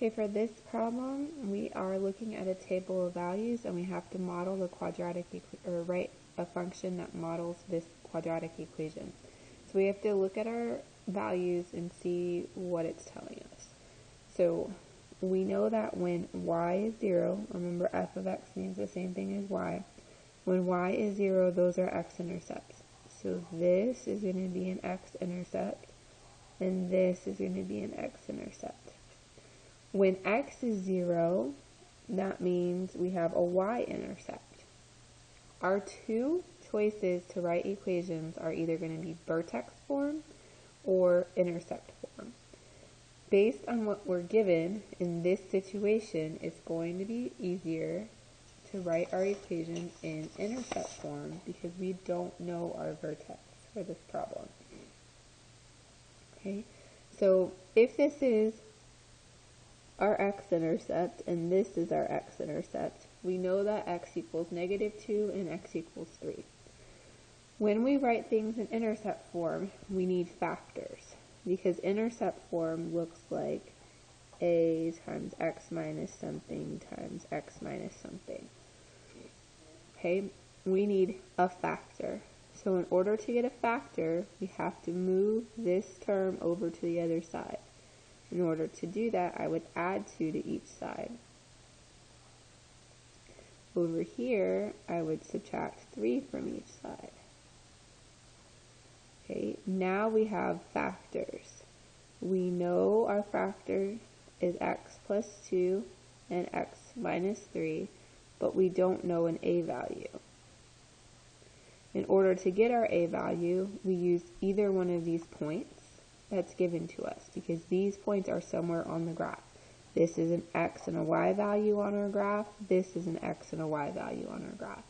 Okay, for this problem, we are looking at a table of values and we have to model the quadratic or write a function that models this quadratic equation. So we have to look at our values and see what it's telling us. So we know that when y is 0, remember f of x means the same thing as y. When y is 0, those are x-intercepts. So this is going to be an x-intercept and this is going to be an x-intercept. When x is 0, that means we have a y-intercept. Our two choices to write equations are either going to be vertex form or intercept form. Based on what we're given in this situation, it's going to be easier to write our equation in intercept form because we don't know our vertex for this problem. Okay, so if this is our x-intercept and this is our x-intercept, we know that x equals -2 and x equals 3. When we write things in intercept form, we need factors because intercept form looks like a times x minus something times x minus something. Okay, we need a factor. So in order to get a factor, we have to move this term over to the other side. In order to do that, I would add 2 to each side. Over here, I would subtract 3 from each side. Okay, now we have factors. We know our factor is x plus 2 and x minus 3, but we don't know an a value. In order to get our a value, we use either one of these points that's given to us because these points are somewhere on the graph. This is an x and a y value on our graph. This is an x and a y value on our graph.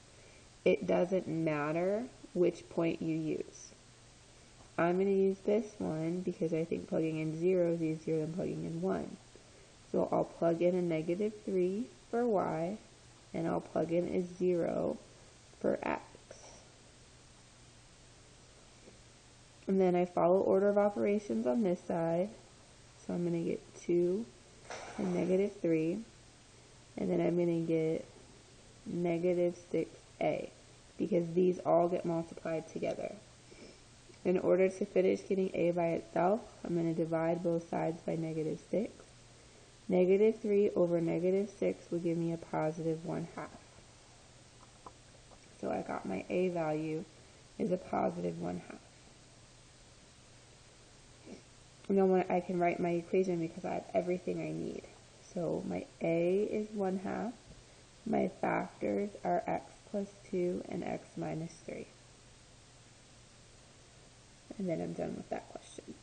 It doesn't matter which point you use. I'm going to use this one because I think plugging in 0 is easier than plugging in 1. So I'll plug in a -3 for y and I'll plug in a 0 for x. And then I follow order of operations on this side. So I'm going to get 2 and -3. And then I'm going to get -6a because these all get multiplied together. In order to finish getting a by itself, I'm going to divide both sides by -6. -3 over -6 will give me a positive 1/2. So I got my a value is a positive 1/2. Now I can write my equation because I have everything I need. So my a is 1/2. My factors are x plus 2 and x minus 3. And then I'm done with that question.